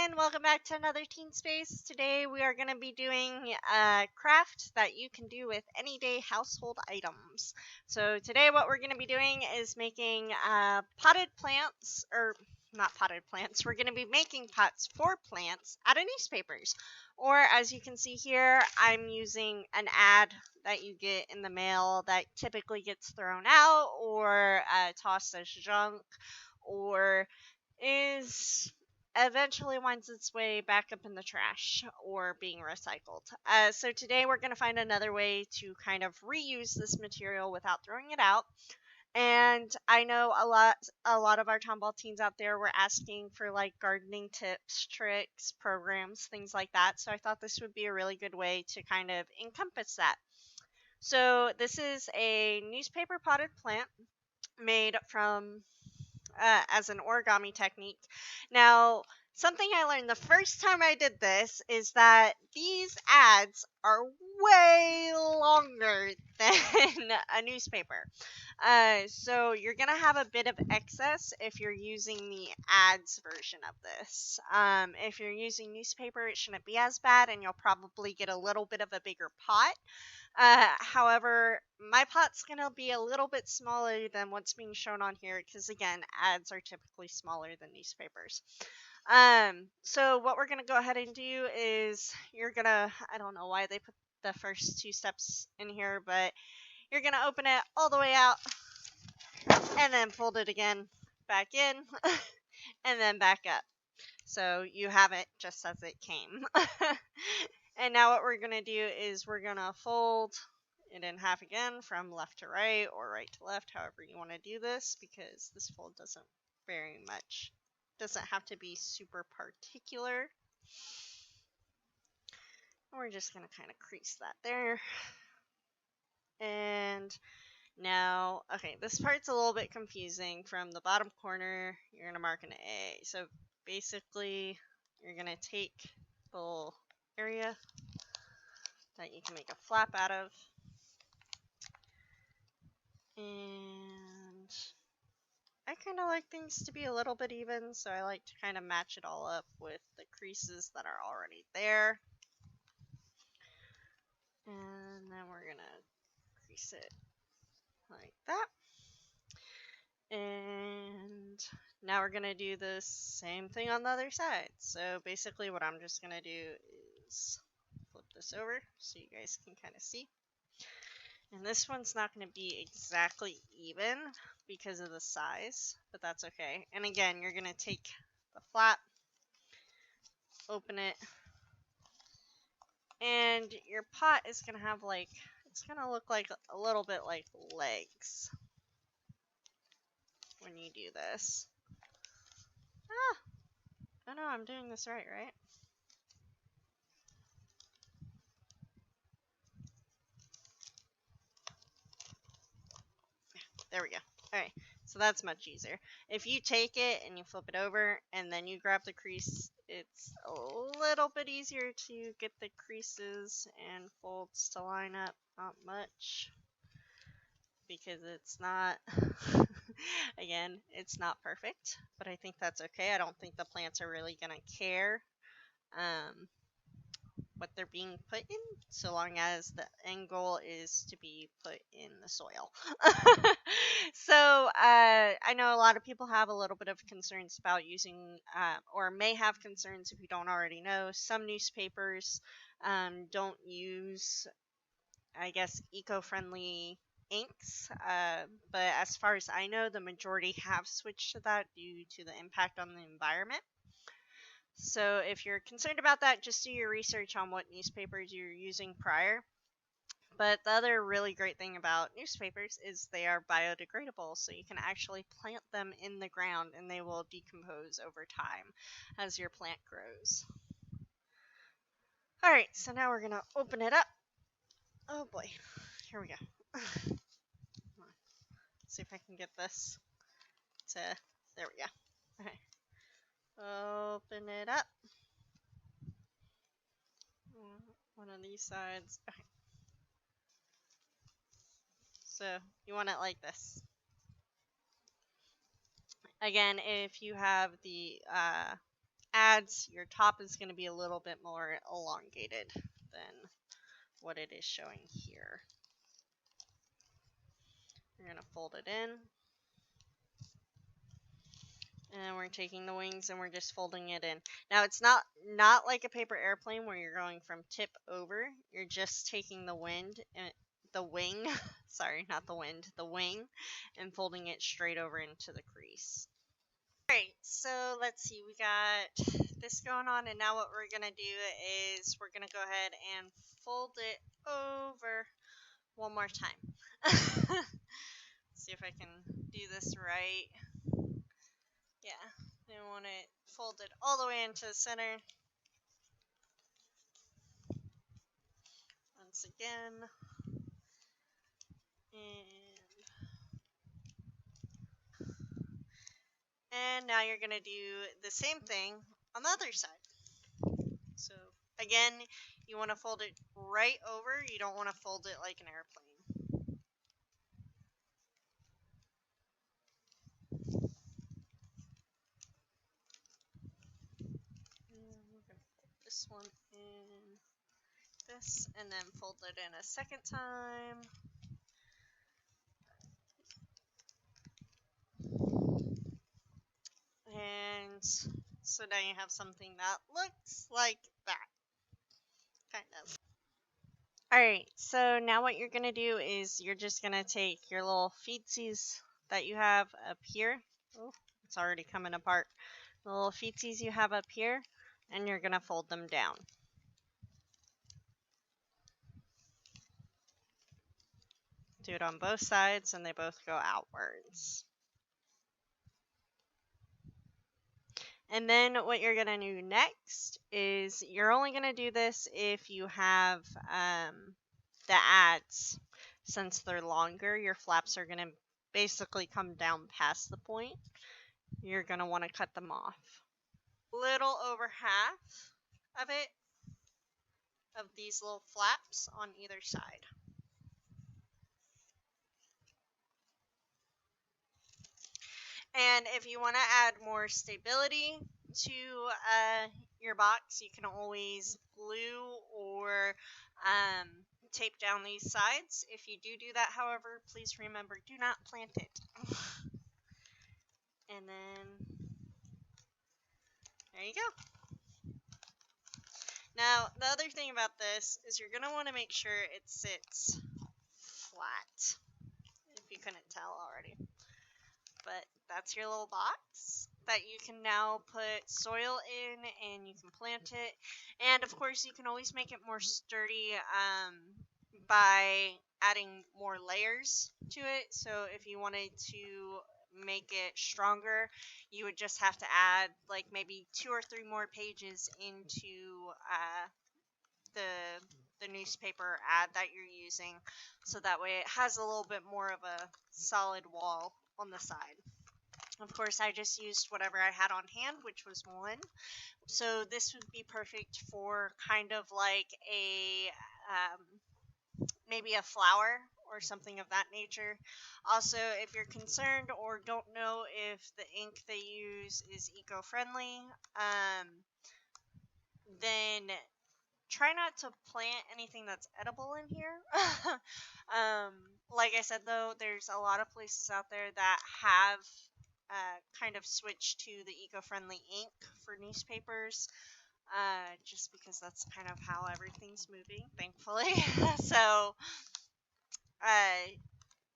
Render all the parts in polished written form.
and welcome back to another Teen Space. Today we are going to be doing a craft that you can do with anyday household items. So today what we're going to be doing is making potted plants, or not potted plants, we're going to be making pots for plants out of newspapers. Or as you can see here, I'm using an ad that you get in the mail that typically gets thrown out or tossed as junk, or is eventually winds its way back up in the trash or being recycled. So today we're going to find another way to kind of reuse this material without throwing it out. And I know a lot of our Tomball teens out there were asking for like gardening tips, tricks, programs, things like that. So I thought this would be a really good way to kind of encompass that. So this is a newspaper potted plant made from as an origami technique. Now, something I learned the first time I did this is that these ads are way longer than a newspaper. So you're going to have a bit of excess if you're using the ads version of this. If you're using newspaper, it shouldn't be as bad, and you'll probably get a little bit of a bigger pot. However, my pot's going to be a little bit smaller than what's being shown on here because, again, ads are typically smaller than newspapers. So what we're going to go ahead and do is you're going to, I don't know why they put the first two steps in here, but you're going to open it all the way out and then fold it again back in and then back up. So you have it just as it came. And now what we're going to do is we're going to fold it in half again from left to right or right to left, however you want to do this, because this fold doesn't have to be super particular. We're just going to kind of crease that there. And now, okay, this part's a little bit confusing. From the bottom corner, you're going to mark an A. So basically, you're going to take the little area that you can make a flap out of, and I kind of like things to be a little bit even, so I like to kind of match it all up with the creases that are already there. And then we're gonna crease it like that. And now we're gonna do the same thing on the other side. So basically what I'm just gonna do is flip this over so you guys can kind of see. And this one's not going to be exactly even because of the size, but that's okay. And again, you're going to take the flap, open it, and your pot is going to have like, it's going to look like a little bit like legs when you do this. I know I'm doing this right? There we go. Alright, so that's much easier. If you take it and you flip it over and then you grab the crease, it's a little bit easier to get the creases and folds to line up. Not much, because it's not, again, it's not perfect, but I think that's okay. I don't think the plants are really going to care what they're being put in, so long as the end goal is to be put in the soil. So I know a lot of people have a little bit of concerns about using, or may have concerns if you don't already know. Some newspapers don't use, I guess, eco-friendly inks, but as far as I know, the majority have switched to that due to the impact on the environment. So if you're concerned about that, just do your research on what newspapers you're using prior. But the other really great thing about newspapers is they are biodegradable, so you can actually plant them in the ground and they will decompose over time as your plant grows. Alright, so now we're going to open it up. Oh boy, here we go. Let's see if I can get this to, there we go. Okay. Open it up. One of these sides. Okay. So you want it like this. Again, if you have the ads, your top is going to be a little bit more elongated than what it is showing here. We're going to fold it in. And we're taking the wings and we're just folding it in. Now it's not like a paper airplane where you're going from tip over. You're just taking the wing, sorry, not the wind, the wing, and folding it straight over into the crease. Alright, so let's see, we got this going on, and now what we're gonna do is we're gonna go ahead and fold it over one more time. See if I can do this right. Yeah, I want it folded all the way into the center. Once again. And now you're going to do the same thing on the other side. So again, you want to fold it right over. You don't want to fold it like an airplane. We're going to fold this one in this and then fold it in a second time. And so now you have something that looks like that, kind of. Alright, so now what you're going to do is you're just going to take your little feetsies that you have up here. Oh, it's already coming apart. The little feetsies you have up here, and you're going to fold them down. Do it on both sides, and they both go outwards. And then what you're going to do next is you're only going to do this if you have the ads. Since they're longer, your flaps are going to basically come down past the point. You're going to want to cut them off. Little over half of it, of these little flaps on either side. And if you want to add more stability to your box, you can always glue or tape down these sides. If you do that, however, please remember, do not plant it. And then, there you go. Now, the other thing about this is you're going to want to make sure it sits flat, if you couldn't tell already. But that's your little box that you can now put soil in, and you can plant it. And of course, you can always make it more sturdy by adding more layers to it. So if you wanted to make it stronger, you would just have to add like maybe 2 or 3 more pages into the newspaper ad that you're using, so that way it has a little bit more of a solid wall on the side. Of course, I just used whatever I had on hand, which was 1. So this would be perfect for kind of like a maybe a flower or something of that nature. Also, if you're concerned or don't know if the ink they use is eco-friendly, then try not to plant anything that's edible in here. Like I said, though, there's a lot of places out there that have kind of switched to the eco-friendly ink for newspapers, just because that's kind of how everything's moving, thankfully. So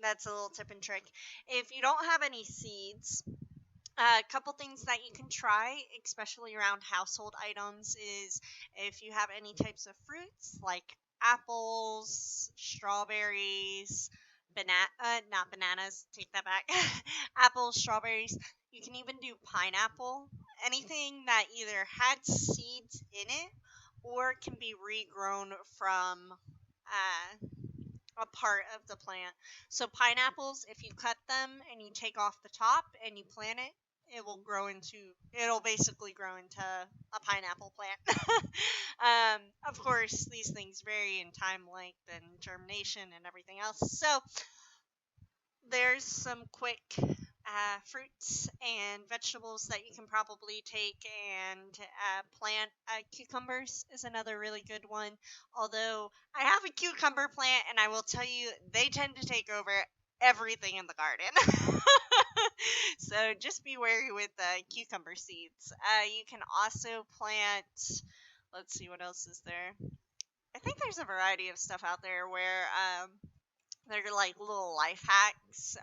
that's a little tip and trick. If you don't have any seeds, a couple things that you can try, especially around household items, is if you have any types of fruits like apples, strawberries, not bananas, take that back. Apples, strawberries. You can even do pineapple. Anything that either had seeds in it or can be regrown from a part of the plant. So pineapples, if you cut them and you take off the top and you plant it, it'll basically grow into a pineapple plant. Of course, these things vary in time length and germination and everything else. So there's some quick fruits and vegetables that you can probably take and plant. Cucumbers is another really good one. Although I have a cucumber plant, and I will tell you, they tend to take over everything in the garden. So just be wary with cucumber seeds. You can also plant. Let's see what else is there. I think there's a variety of stuff out there where they're like little life hacks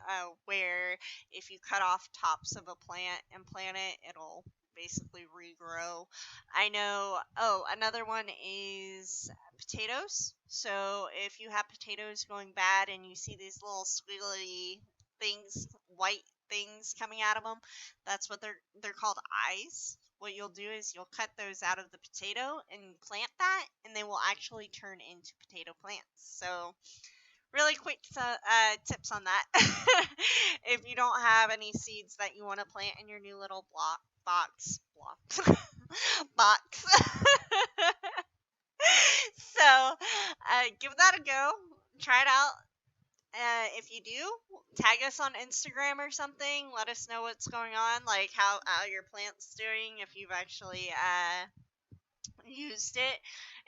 where if you cut off tops of a plant and plant it, it'll basically regrow. I know. Oh, another one is potatoes. So if you have potatoes going bad and you see these little squiggly things, white things coming out of them, that's what they're called eyes. What you'll do is you'll cut those out of the potato and plant that, and they will actually turn into potato plants. So really quick tips on that. If you don't have any seeds that you want to plant in your new little box, box. So give that a go. Try it out. If you do, tag us on Instagram or something. Let us know what's going on, like how your plant's doing, if you've actually used it.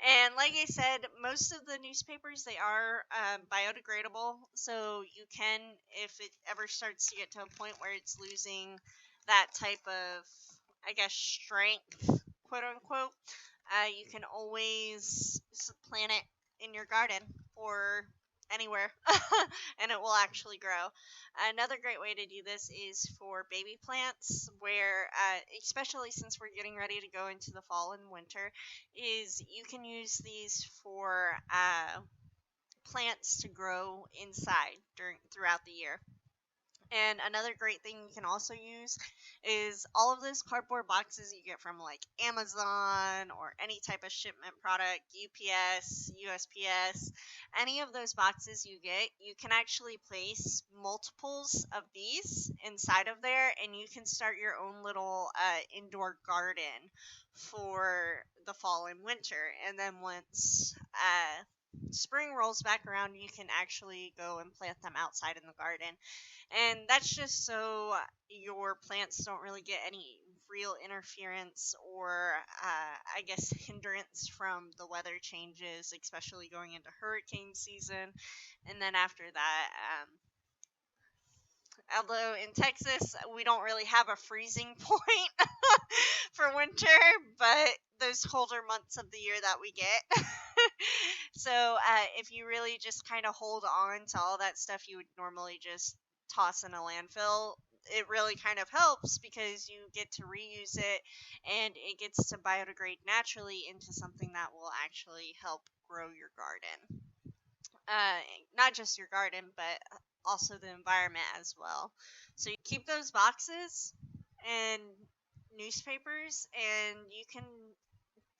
And like I said, most of the newspapers, they are biodegradable, so you can, if it ever starts to get to a point where it's losing that type of, I guess, strength, quote unquote, you can always plant it in your garden or anywhere and it will actually grow. Another great way to do this is for baby plants, where, especially since we're getting ready to go into the fall and winter, is you can use these for plants to grow inside throughout the year. And another great thing you can also use is all of those cardboard boxes you get from like Amazon or any type of shipment product, UPS, USPS, any of those boxes you get, you can actually place multiples of these inside of there, and you can start your own little indoor garden for the fall and winter. And then once spring rolls back around, you can actually go and plant them outside in the garden. And that's just so your plants don't really get any real interference or, I guess, hindrance from the weather changes, especially going into hurricane season. And then after that, although in Texas we don't really have a freezing point for winter, but those colder months of the year that we get. So if you really just kind of hold on to all that stuff you would normally just toss in a landfill, it really kind of helps because you get to reuse it and it gets to biodegrade naturally into something that will actually help grow your garden. Uh, Not just your garden, but also the environment as well. So you keep those boxes and newspapers, and you can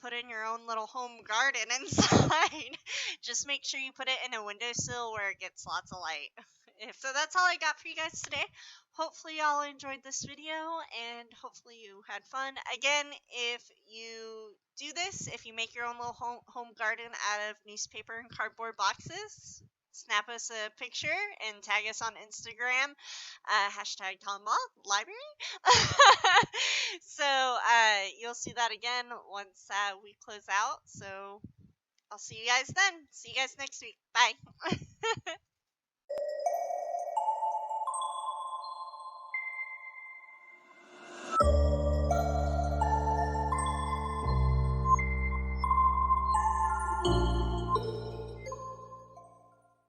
put in your own little home garden inside. Just make sure you put it in a windowsill where it gets lots of light. If so, that's all I got for you guys today. Hopefully y'all enjoyed this video and hopefully you had fun. Again, if you do this, if you make your own little home garden out of newspaper and cardboard boxes, snap us a picture and tag us on Instagram, hashtag Talmud Library. So you'll see that again once we close out. So I'll see you guys then. See you guys next week. Bye.